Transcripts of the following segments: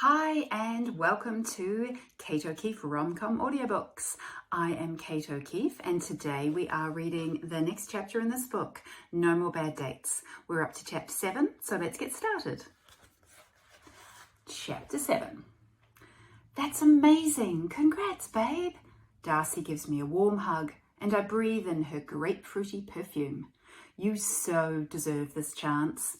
Hi and welcome to Kate O'Keefe Rom-Com Audiobooks. I am Kate O'Keefe and today we are reading the next chapter in this book, No More Bad Dates. We're up to chapter 7, so let's get started. Chapter 7. That's amazing! Congrats, babe! Darcy gives me a warm hug and I breathe in her grapefruity perfume. You so deserve this chance.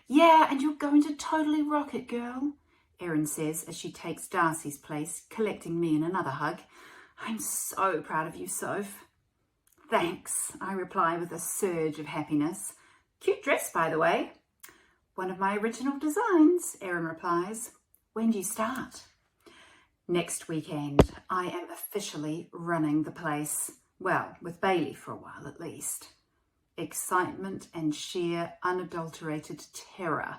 Yeah, and you're going to totally rock it, girl. Erin says as she takes Darcy's place, collecting me in another hug. I'm so proud of you, Soph. Thanks, I reply with a surge of happiness. Cute dress, by the way. One of my original designs, Erin replies. When do you start? Next weekend. I am officially running the place. Well, with Bailey for a while at least. Excitement and sheer unadulterated terror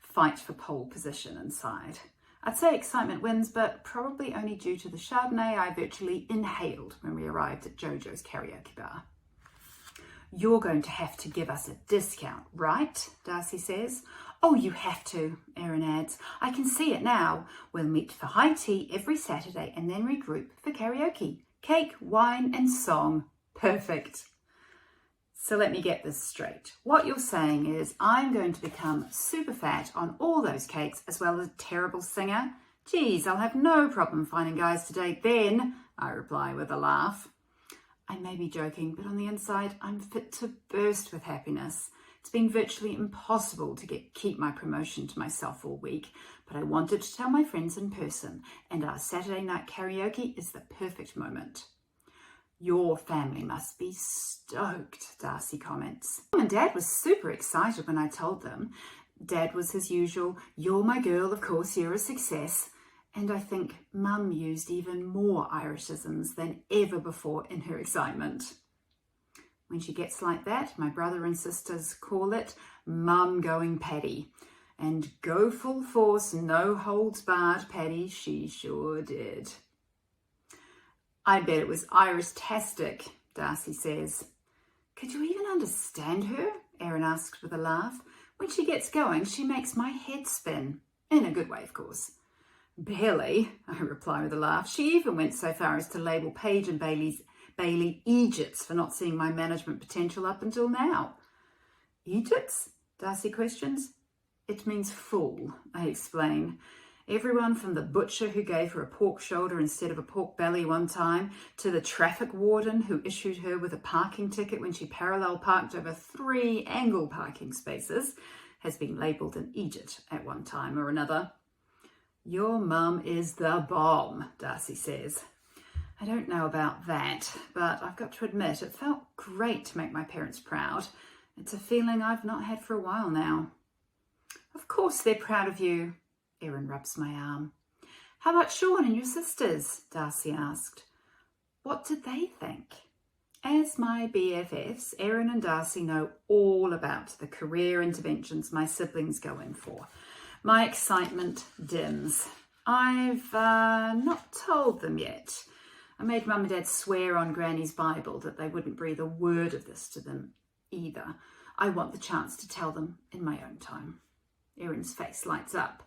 fight for pole position inside. I'd say excitement wins, but probably only due to the Chardonnay I virtually inhaled when we arrived at Jojo's karaoke bar. You're going to have to give us a discount, right? Darcy says. Oh, you have to, Erin adds. I can see it now. We'll meet for high tea every Saturday and then regroup for karaoke. Cake, wine and song. Perfect. So let me get this straight. What you're saying is I'm going to become super fat on all those cakes as well as a terrible singer? Geez, I'll have no problem finding guys to date then, I reply with a laugh. I may be joking, but on the inside, I'm fit to burst with happiness. It's been virtually impossible to keep my promotion to myself all week, but I wanted to tell my friends in person, and our Saturday night karaoke is the perfect moment. Your family must be stoked, Darcy comments. Mum and Dad were super excited when I told them. Dad was his usual, you're my girl, of course you're a success. And I think Mum used even more Irishisms than ever before in her excitement. When she gets like that, my brother and sisters call it Mum going Paddy. And go full force, no holds barred, Paddy, she sure did. I bet it was Irish-tastic, Darcy says. Could you even understand her? Erin asks with a laugh. When she gets going, she makes my head spin. In a good way, of course. Barely, I reply with a laugh. She even went so far as to label Paige and Bailey Egypts for not seeing my management potential up until now. Egypts? Darcy questions. It means fool, I explain. Everyone from the butcher who gave her a pork shoulder instead of a pork belly one time, to the traffic warden who issued her with a parking ticket when she parallel parked over 3 angle parking spaces, has been labelled an Egypt at one time or another. Your mum is the bomb, Darcy says. I don't know about that, but I've got to admit it felt great to make my parents proud. It's a feeling I've not had for a while now. Of course they're proud of you. Erin rubs my arm. How about Sean and your sisters? Darcy asked. What did they think? As my BFFs, Erin and Darcy know all about the career interventions my siblings go in for. My excitement dims. I've not told them yet. I made Mum and Dad swear on Granny's Bible that they wouldn't breathe a word of this to them either. I want the chance to tell them in my own time. Erin's face lights up.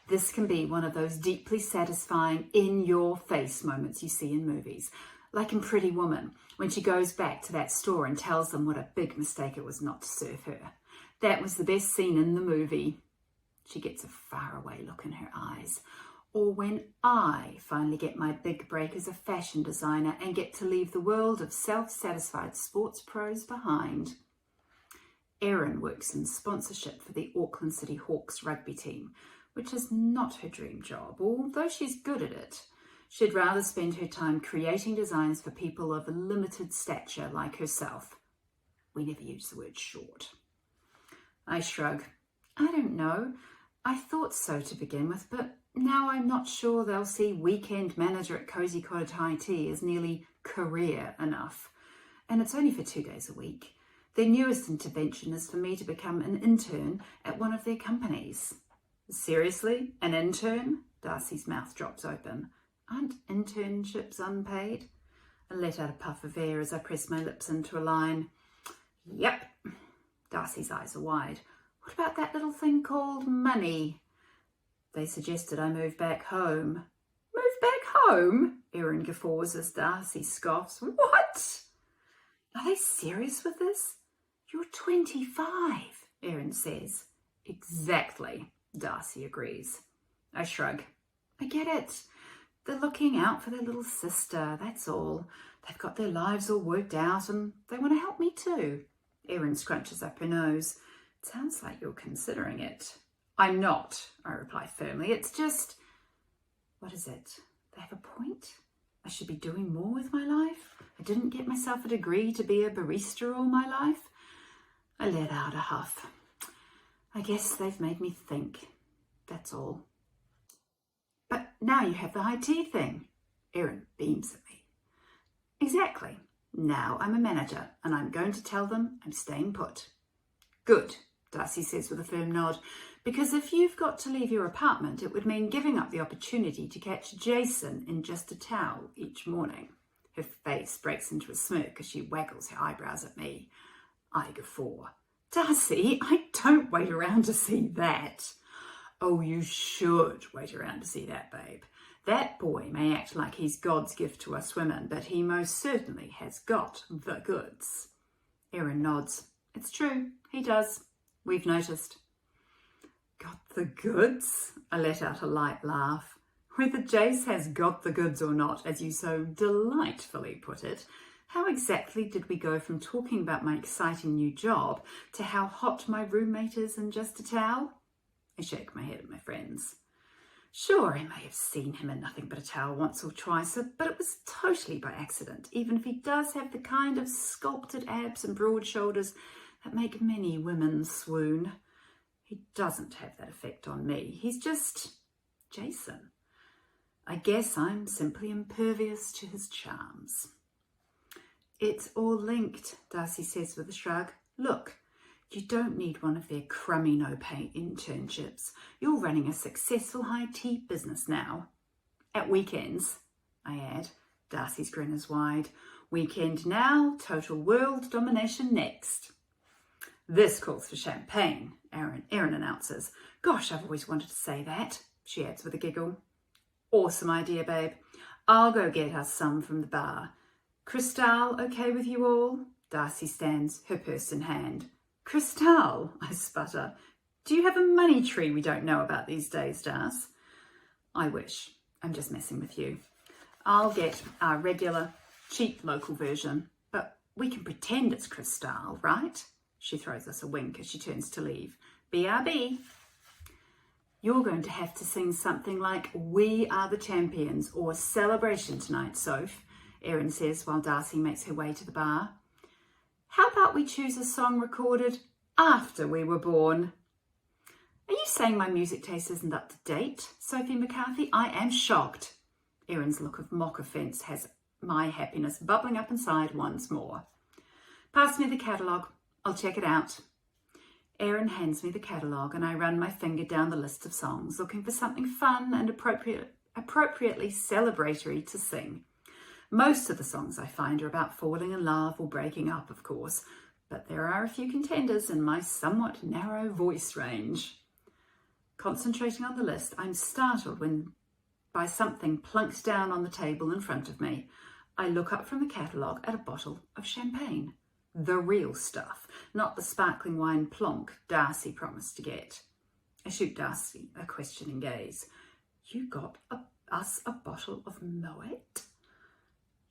This can be one of those deeply satisfying in-your-face moments you see in movies, like in Pretty Woman, when she goes back to that store and tells them what a big mistake it was not to serve her. That was the best scene in the movie. She gets a faraway look in her eyes. Or when I finally get my big break as a fashion designer and get to leave the world of self-satisfied sports pros behind. Erin works in sponsorship for the Auckland City Hawks rugby team, which is not her dream job, although she's good at it. She'd rather spend her time creating designs for people of a limited stature like herself. We never use the word short. I shrug. I don't know. I thought so to begin with, but now I'm not sure they'll see weekend manager at Cozy Cottage High Tea as nearly career enough. And it's only for 2 days a week. Their newest intervention is for me to become an intern at one of their companies. Seriously? An intern? Darcy's mouth drops open. Aren't internships unpaid? I let out a puff of air as I press my lips into a line. Yep. Darcy's eyes are wide. What about that little thing called money? They suggested I move back home. Move back home? Erin guffaws as Darcy scoffs. What? Are they serious with this? You're 25, Erin says. Exactly, Darcy agrees. I shrug. I get it. They're looking out for their little sister, that's all. They've got their lives all worked out and they want to help me too. Erin scrunches up her nose. It sounds like you're considering it. I'm not, I reply firmly. It's just... What is it? They have a point? I should be doing more with my life? I didn't get myself a degree to be a barista all my life? I let out a huff. I guess they've made me think. That's all. But now you have the high tea thing. Erin beams at me. Exactly. Now I'm a manager and I'm going to tell them I'm staying put. Good, Darcy says with a firm nod, because if you've got to leave your apartment, it would mean giving up the opportunity to catch Jason in just a towel each morning. Her face breaks into a smirk as she waggles her eyebrows at me. I guffaw. Darcy, I don't wait around to see that. Oh, you should wait around to see that, babe. That boy may act like he's God's gift to us women, but he most certainly has got the goods. Erin nods. It's true, he does. We've noticed. Got the goods? I let out a light laugh. Whether Jace has got the goods or not, as you so delightfully put it, how exactly did we go from talking about my exciting new job to how hot my roommate is in just a towel? I shake my head at my friends. Sure, I may have seen him in nothing but a towel once or twice, but it was totally by accident, even if he does have the kind of sculpted abs and broad shoulders that make many women swoon. He doesn't have that effect on me. He's just Jason. I guess I'm simply impervious to his charms. It's all linked, Darcy says with a shrug. Look, you don't need one of their crummy no-pay internships. You're running a successful high tea business now. At weekends, I add. Darcy's grin is wide. Weekend now, total world domination next. This calls for champagne, Erin announces. Gosh, I've always wanted to say that, she adds with a giggle. Awesome idea, babe. I'll go get us some from the bar. Crystal, okay with you all? Darcy stands, her purse in hand. Crystal, I sputter. Do you have a money tree we don't know about these days, Darcy? I wish. I'm just messing with you. I'll get our regular, cheap local version, but we can pretend it's Crystal, right? She throws us a wink as she turns to leave. BRB. You're going to have to sing something like We Are the Champions or Celebration tonight, Soph, Erin says while Darcy makes her way to the bar. How about we choose a song recorded after we were born? Are you saying my music taste isn't up to date, Sophie McCarthy? I am shocked. Erin's look of mock offence has my happiness bubbling up inside once more. Pass me the catalogue. I'll check it out. Erin hands me the catalogue and I run my finger down the list of songs, looking for something fun and appropriately celebratory to sing. Most of the songs I find are about falling in love or breaking up, of course, but there are a few contenders in my somewhat narrow voice range. Concentrating on the list, I'm startled by something plunked down on the table in front of me. I look up from the catalogue at a bottle of champagne. The real stuff, not the sparkling wine plonk Darcy promised to get. I shoot Darcy a questioning gaze. You got us a bottle of Moet?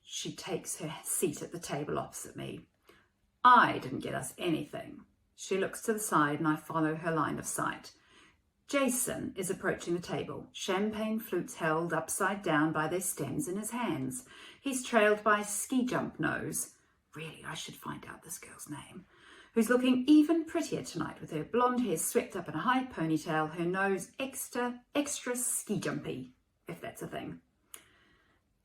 She takes her seat at the table opposite me. I didn't get us anything. She looks to the side and I follow her line of sight. Jason is approaching the table, champagne flutes held upside down by their stems in his hands. He's trailed by Ski Jump Nose. Really, I should find out this girl's name. Who's looking even prettier tonight with her blonde hair swept up in a high ponytail, her nose extra ski jumpy, if that's a thing.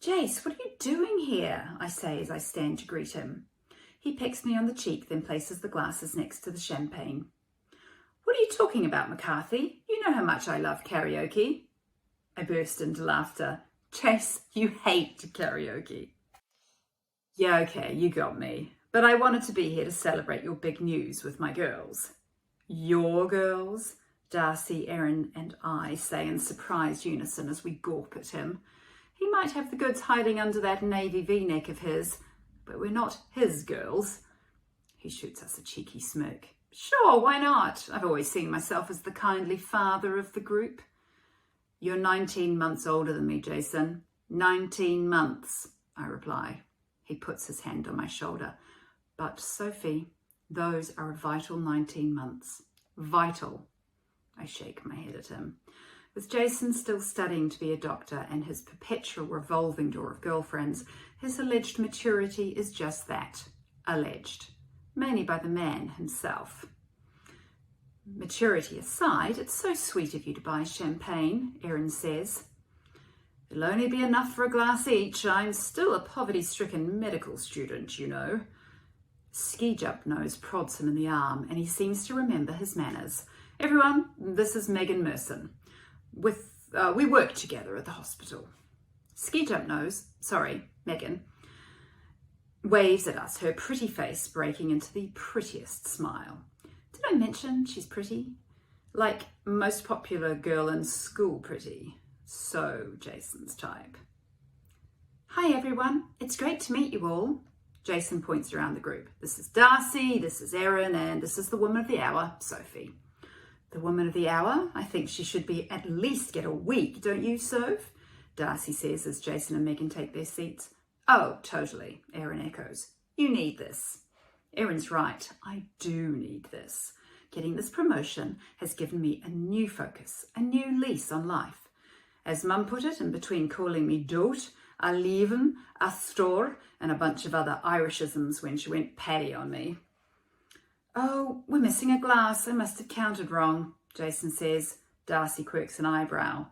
Jace, what are you doing here? I say as I stand to greet him. He pecks me on the cheek, then places the glasses next to the champagne. What are you talking about, McCarthy? You know how much I love karaoke. I burst into laughter. Jace, you hate karaoke. Yeah, okay, you got me. But I wanted to be here to celebrate your big news with my girls. Your girls? Darcy, Erin and I say in surprised unison as we gawp at him. He might have the goods hiding under that navy v-neck of his, but we're not his girls. He shoots us a cheeky smirk. Sure, why not? I've always seen myself as the kindly father of the group. You're 19 months older than me, Jason. 19 months, I reply. He puts his hand on my shoulder. But, Sophie, those are a vital 19 months. Vital. I shake my head at him. With Jason still studying to be a doctor and his perpetual revolving door of girlfriends, his alleged maturity is just that, alleged, mainly by the man himself. Maturity aside, it's so sweet of you to buy champagne, Erin says. It'll only be enough for a glass each. I'm still a poverty-stricken medical student, you know. Ski Jump Nose prods him in the arm and he seems to remember his manners. Everyone, this is Megan Merson. We work together at the hospital. Ski Jump Nose, sorry, Megan, waves at us, her pretty face breaking into the prettiest smile. Did I mention she's pretty? Like most popular girl in school pretty. So Jason's type. Hi everyone, it's great to meet you all. Jason points around the group. This is Darcy, this is Erin, and this is the woman of the hour, Sophie. The woman of the hour? I think she should be at least get a week, don't you, Soph? Darcy says as Jason and Megan take their seats. Oh, totally, Erin echoes. You need this. Erin's right, I do need this. Getting this promotion has given me a new focus, a new lease on life. As Mum put it, in between calling me dote, a leven, a store, and a bunch of other Irishisms when she went paddy on me. Oh, we're missing a glass. I must have counted wrong, Jason says. Darcy quirks an eyebrow.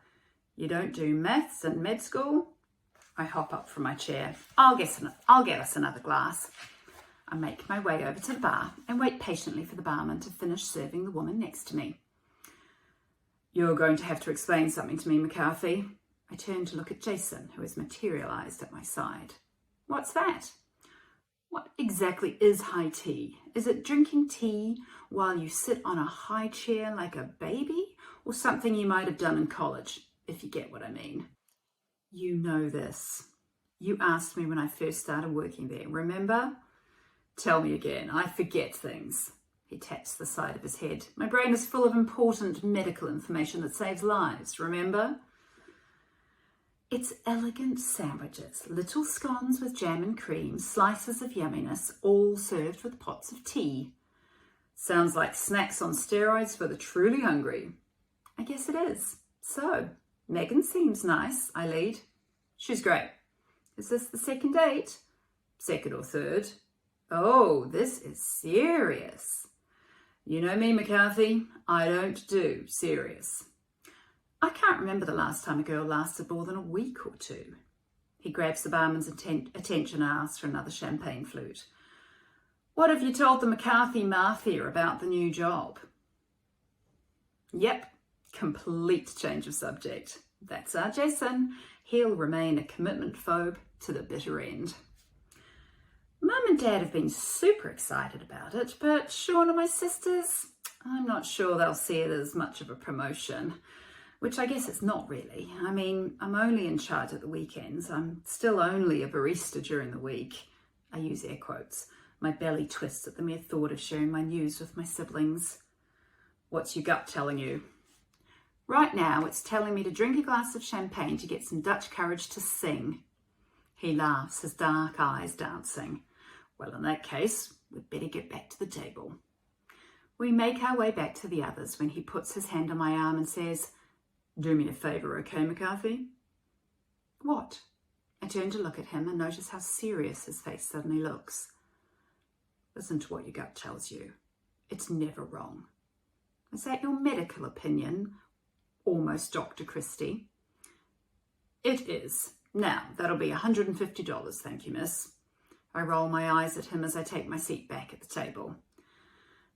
You don't do maths in med school? I hop up from my chair. I'll get us another glass. I make my way over to the bar and wait patiently for the barman to finish serving the woman next to me. You're going to have to explain something to me, McCarthy. I turn to look at Jason, who has materialised at my side. What's that? What exactly is high tea? Is it drinking tea while you sit on a high chair like a baby? Or something you might have done in college, if you get what I mean? You know this. You asked me when I first started working there, remember? Tell me again, I forget things. He taps the side of his head. My brain is full of important medical information that saves lives, remember? It's elegant sandwiches, little scones with jam and cream, slices of yumminess, all served with pots of tea. Sounds like snacks on steroids for the truly hungry. I guess it is. So, Megan seems nice, I lead. She's great. Is this the second date? Second or third. Oh, this is serious. You know me, McCarthy, I don't do serious. I can't remember the last time a girl lasted more than a week or two. He grabs the barman's attention and asks for another champagne flute. What have you told the McCarthy Mafia about the new job? Yep, complete change of subject. That's our Jason. He'll remain a commitment phobe to the bitter end. Mum and Dad have been super excited about it, but Sean and my sisters, I'm not sure they'll see it as much of a promotion. Which I guess it's not really. I mean, I'm only in charge at the weekends. I'm still only a barista during the week. I use air quotes. My belly twists at the mere thought of sharing my news with my siblings. What's your gut telling you? Right now, it's telling me to drink a glass of champagne to get some Dutch courage to sing. He laughs, his dark eyes dancing. Well, in that case, we'd better get back to the table. We make our way back to the others when he puts his hand on my arm and says, Do me a favour, okay, McCarthy? What? I turn to look at him and notice how serious his face suddenly looks. Listen to what your gut tells you. It's never wrong. Is that your medical opinion? Almost Dr. Christie. It is. Now, that'll be $150, thank you, miss. I roll my eyes at him as I take my seat back at the table.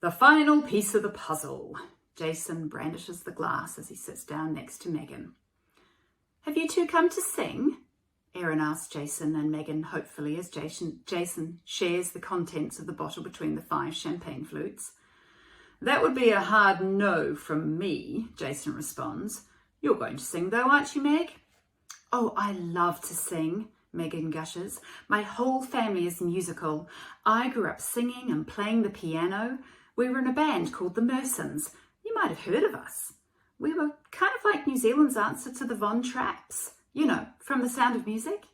The final piece of the puzzle. Jason brandishes the glass as he sits down next to Megan. Have you two come to sing? Erin asks Jason and Megan hopefully as Jason shares the contents of the bottle between the 5 champagne flutes. That would be a hard no from me, Jason responds. You're going to sing though, aren't you, Meg? Oh, I love to sing, Megan gushes. My whole family is musical. I grew up singing and playing the piano. We were in a band called the Mersons. You might have heard of us. We were kind of like New Zealand's answer to the Von Trapps, you know, from The Sound of Music.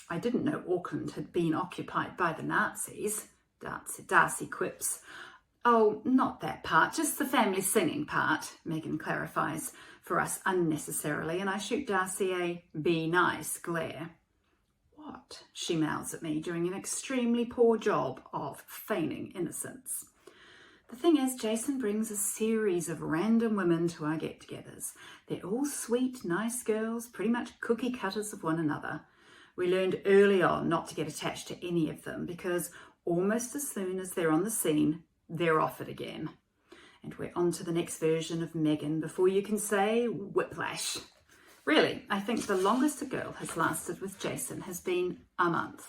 I didn't know Auckland had been occupied by the Nazis, Darcy quips. Oh, not that part, just the family singing part, Megan clarifies for us unnecessarily, and I shoot Darcy a be nice glare. What? She mouths at me, doing an extremely poor job of feigning innocence. The thing is, Jason brings a series of random women to our get-togethers. They're all sweet, nice girls, pretty much cookie cutters of one another. We learned early on not to get attached to any of them because almost as soon as they're on the scene, they're off it again. And we're on to the next version of Megan before you can say whiplash. Really, I think the longest a girl has lasted with Jason has been a month.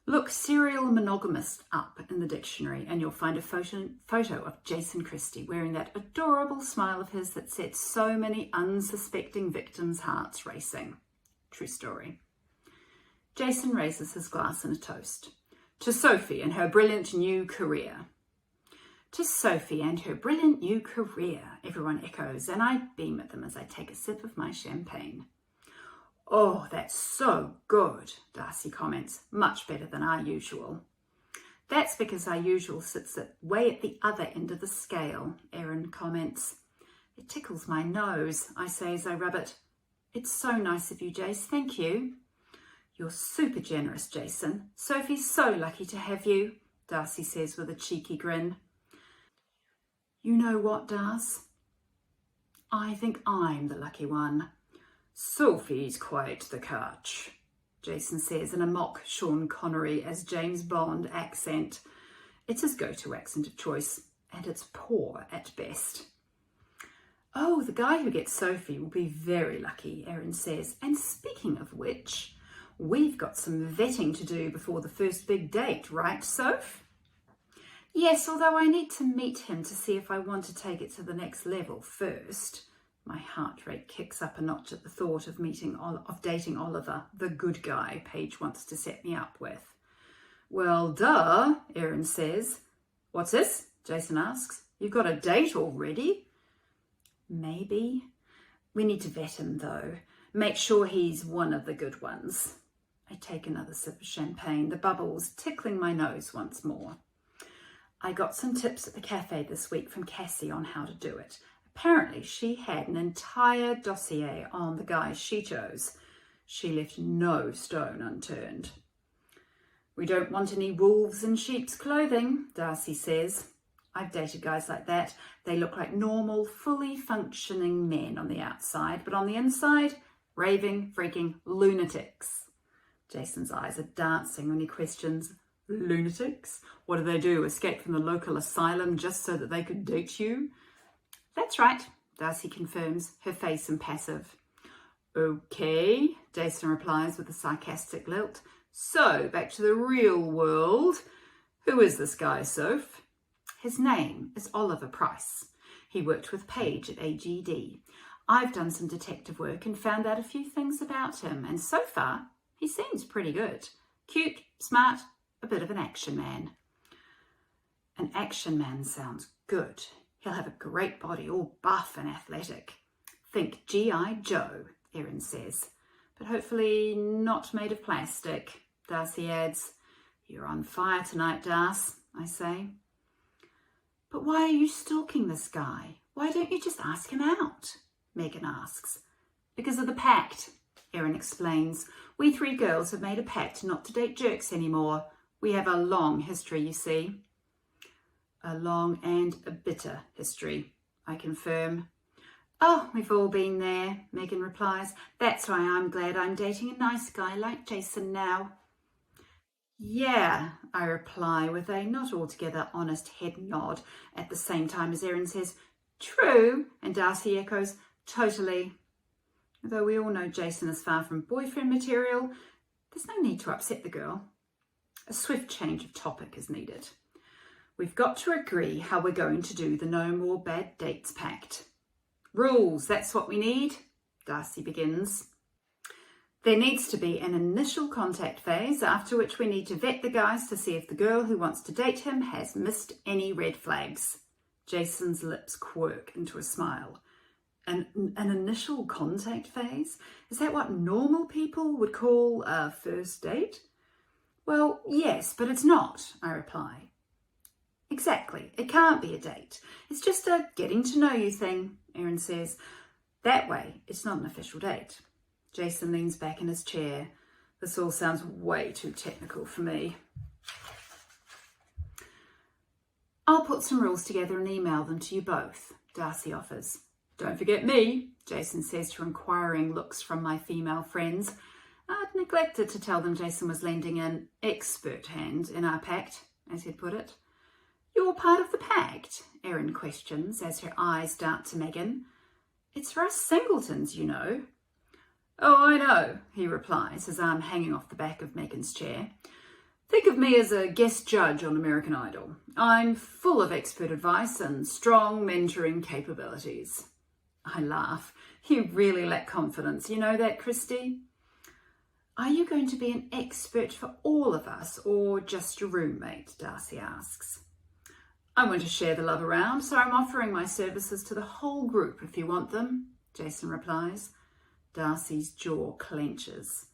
Look serial monogamist up in the dictionary and you'll find a photo of Jason Christie wearing that adorable smile of his that sets so many unsuspecting victims' hearts racing. True story. Jason raises his glass in a toast. To Sophie and her brilliant new career. To Sophie and her brilliant new career, everyone echoes, and I beam at them as I take a sip of my champagne. Oh, that's so good, Darcy comments, much better than our usual. That's because our usual sits way at the other end of the scale, Erin comments. It tickles my nose, I say as I rub it. It's so nice of you, Jace, thank you. You're super generous, Jason. Sophie's so lucky to have you, Darcy says with a cheeky grin. You know what, Darcy? I think I'm the lucky one. Sophie's quite the catch, Jason says in a mock Sean Connery as James Bond accent. It's his go-to accent of choice, and it's poor at best. Oh, the guy who gets Sophie will be very lucky, Erin says. And speaking of which, we've got some vetting to do before the first big date, right, Soph? Yes, although I need to meet him to see if I want to take it to the next level first. My heart rate kicks up a notch at the thought of dating Oliver, the good guy Paige wants to set me up with. Well, duh, Erin says. What's this? Jason asks. You've got a date already? Maybe. We need to vet him, though. Make sure he's one of the good ones. I take another sip of champagne, the bubbles tickling my nose once more. I got some tips at the cafe this week from Cassie on how to do it. Apparently, she had an entire dossier on the guys she chose. She left no stone unturned. We don't want any wolves in sheep's clothing, Darcy says. I've dated guys like that. They look like normal, fully functioning men on the outside, but on the inside, raving, freaking lunatics. Jason's eyes are dancing when he questions, lunatics? What do? Escape from the local asylum just so that they could date you? That's right, Darcy confirms, her face impassive. Okay, Jason replies with a sarcastic lilt. So, back to the real world. Who is this guy, Soph? His name is Oliver Price. He worked with Paige at AGD. I've done some detective work and found out a few things about him, and so far, he seems pretty good. Cute, smart, a bit of an action man. An action man sounds good. He'll have a great body, all buff and athletic. Think G.I. Joe, Erin says. But hopefully not made of plastic, Darcy adds. You're on fire tonight, Darcy, I say. But why are you stalking this guy? Why don't you just ask him out? Megan asks. Because of the pact, Erin explains. We three girls have made a pact not to date jerks anymore. We have a long history, you see. A long and a bitter history, I confirm. Oh, we've all been there, Megan replies. That's why I'm glad I'm dating a nice guy like Jason now. Yeah, I reply with a not altogether honest head nod at the same time as Erin says, true, and Darcy echoes, totally. Though we all know Jason is far from boyfriend material, there's no need to upset the girl. A swift change of topic is needed. We've got to agree how we're going to do the no more bad dates pact. Rules, that's what we need, Darcy begins. There needs to be an initial contact phase, after which we need to vet the guys to see if the girl who wants to date him has missed any red flags. Jason's lips quirk into a smile. An initial contact phase? Is that what normal people would call a first date? Well, yes, but it's not, I reply. Exactly, it can't be a date. It's just a getting to know you thing, Erin says. That way, it's not an official date. Jason leans back in his chair. This all sounds way too technical for me. I'll put some rules together and email them to you both, Darcy offers. Don't forget me, Jason says to inquiring looks from my female friends. I'd neglected to tell them Jason was lending an expert hand in our pact, as he'd put it. You're part of the pact, Erin questions as her eyes dart to Megan. It's for us singletons, you know. Oh, I know, he replies, his arm hanging off the back of Megan's chair. Think of me as a guest judge on American Idol. I'm full of expert advice and strong mentoring capabilities. I laugh. You really lack confidence. You know that, Christie? Are you going to be an expert for all of us or just your roommate? Darcy asks. I want to share the love around, so I'm offering my services to the whole group if you want them, Jason replies. Darcy's jaw clenches.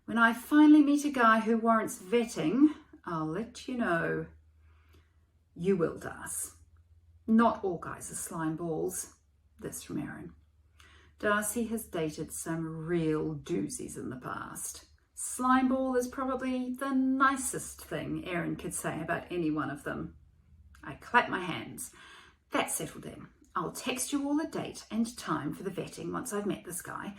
When I finally meet a guy who warrants vetting, I'll let you know. You will, Darcy. Not all guys are slime balls. This from Erin. Darcy has dated some real doozies in the past. Slimeball is probably the nicest thing Erin could say about any one of them. I clap my hands. That's settled then. I'll text you all a date and time for the vetting once I've met this guy,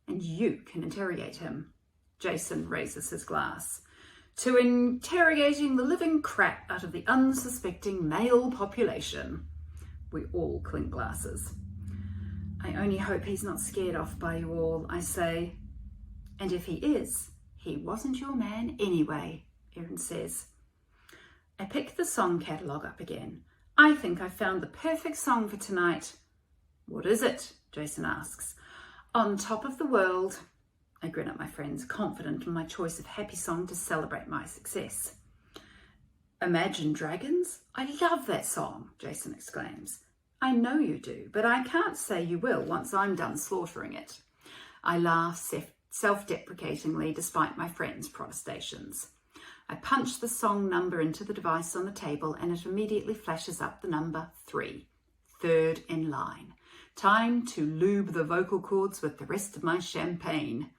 and you can interrogate him. Jason raises his glass. To interrogating the living crap out of the unsuspecting male population. We all clink glasses. I only hope he's not scared off by you all, I say. And if he is, he wasn't your man anyway, Erin says. I pick the song catalogue up again. I think I've found the perfect song for tonight. What is it? Jason asks. On Top of the World. I grin at my friends, confident in my choice of happy song to celebrate my success. Imagine Dragons? I love that song, Jason exclaims. I know you do, but I can't say you will once I'm done slaughtering it. I laugh self-deprecatingly despite my friends' protestations. I punch the song number into the device on the table and it immediately flashes up the number 3, third in line. Time to lube the vocal cords with the rest of my champagne.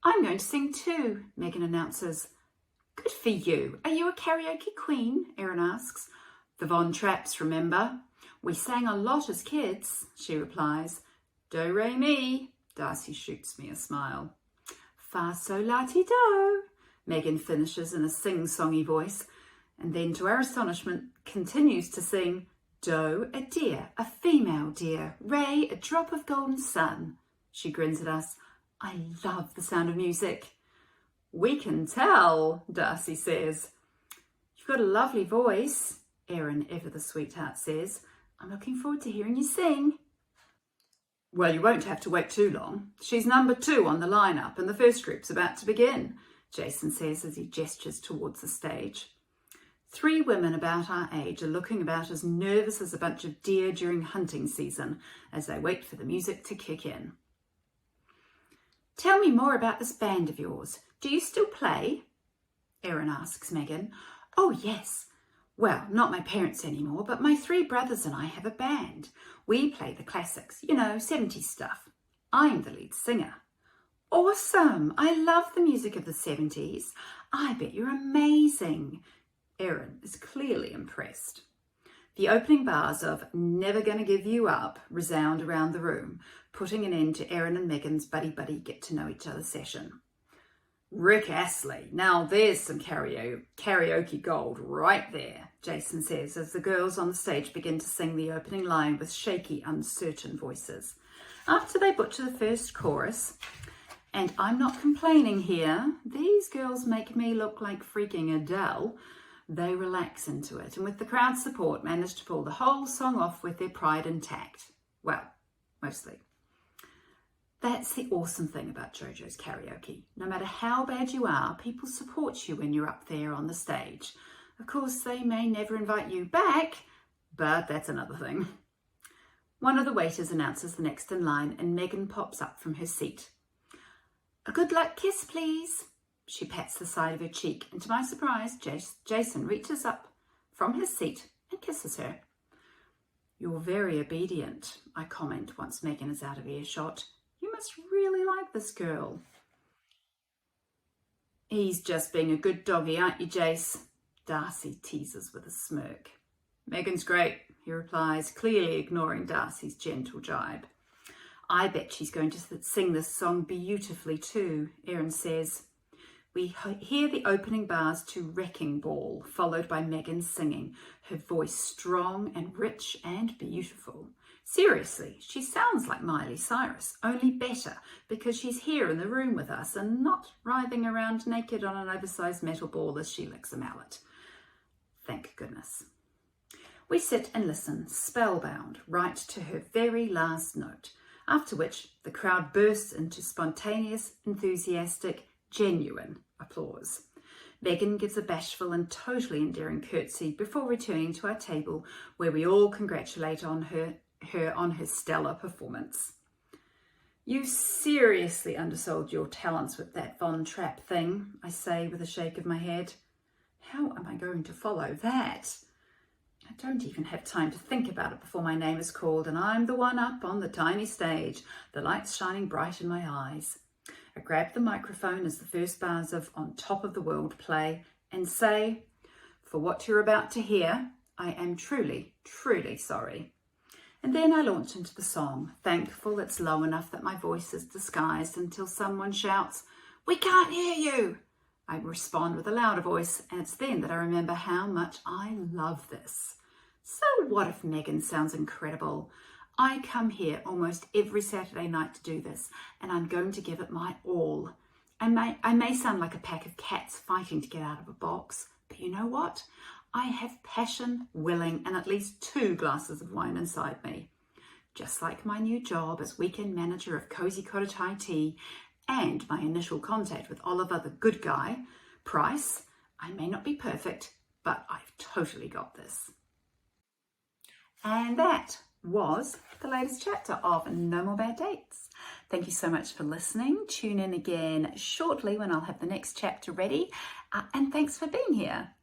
I'm going to sing too, Megan announces. Good for you. Are you a karaoke queen? Erin asks. The Von Trapps, remember? We sang a lot as kids, she replies. Do, re, mi. Darcy shoots me a smile. Fa, sol, la, ti, do. Megan finishes in a sing-songy voice, and then, to our astonishment, continues to sing, Do, a deer, a female deer, Ray, a drop of golden sun. She grins at us. I love the sound of music. We can tell, Darcy says. You've got a lovely voice, Erin, ever the sweetheart, says. I'm looking forward to hearing you sing. Well, you won't have to wait too long. She's number 2 on the lineup and the first group's about to begin, Jason says as he gestures towards the stage. 3 women about our age are looking about as nervous as a bunch of deer during hunting season as they wait for the music to kick in. Tell me more about this band of yours. Do you still play? Erin asks Megan. Oh, yes. Well, not my parents anymore, but my 3 brothers and I have a band. We play the classics, 70s stuff. I'm the lead singer. Awesome! I love the music of the 70s. I bet you're amazing. Erin is clearly impressed. The opening bars of Never Gonna Give You Up resound around the room, putting an end to Erin and Megan's buddy-buddy get-to-know-each-other session. Rick Astley, now there's some karaoke gold right there, Jason says as the girls on the stage begin to sing the opening line with shaky, uncertain voices. After they butcher the first chorus, and I'm not complaining here, these girls make me look like freaking Adele, They relax into it and with the crowd's support manage to pull the whole song off with their pride intact. Well, mostly. That's the awesome thing about JoJo's karaoke. No matter how bad you are, people support you when you're up there on the stage. Of course, they may never invite you back, but that's another thing. One of the waiters announces the next in line and Megan pops up from her seat. "A good luck kiss, please." She pats the side of her cheek and to my surprise, Jason reaches up from his seat and kisses her. "You're very obedient," I comment once Megan is out of earshot. "You must really like this girl." "He's just being a good doggy, aren't you, Jace?" Darcy teases with a smirk. "Megan's great," he replies, clearly ignoring Darcy's gentle jibe. "I bet she's going to sing this song beautifully too," Erin says. We hear the opening bars to Wrecking Ball, followed by Megan singing, her voice strong and rich and beautiful. Seriously, she sounds like Miley Cyrus, only better because she's here in the room with us and not writhing around naked on an oversized metal ball as she licks a mallet. Thank goodness. We sit and listen, spellbound, right to her very last note, after which the crowd bursts into spontaneous, enthusiastic, genuine applause. Megan gives a bashful and totally endearing curtsy before returning to our table where we all congratulate on her on her stellar performance. "You seriously undersold your talents with that Von Trapp thing," I say with a shake of my head. How am I going to follow that? I don't even have time to think about it before my name is called and I'm the one up on the tiny stage, the lights shining bright in my eyes. I grab the microphone as the first bars of "On Top of the World" play and say, "For what you're about to hear, I am truly, truly sorry." And then I launch into the song, thankful it's low enough that my voice is disguised until someone shouts, "We can't hear you!" I respond with a louder voice, and it's then that I remember how much I love this. So what if Megan sounds incredible? I come here almost every Saturday night to do this, and I'm going to give it my all. I may sound like a pack of cats fighting to get out of a box, but you know what? I have passion, willing, and at least 2 glasses of wine inside me. Just like my new job as weekend manager of Cozy Cottage High Tea and my initial contact with Oliver the good guy, Price, I may not be perfect, but I've totally got this. And that was the latest chapter of No More Bad Dates. Thank you so much for listening. Tune in again shortly when I'll have the next chapter ready. And thanks for being here.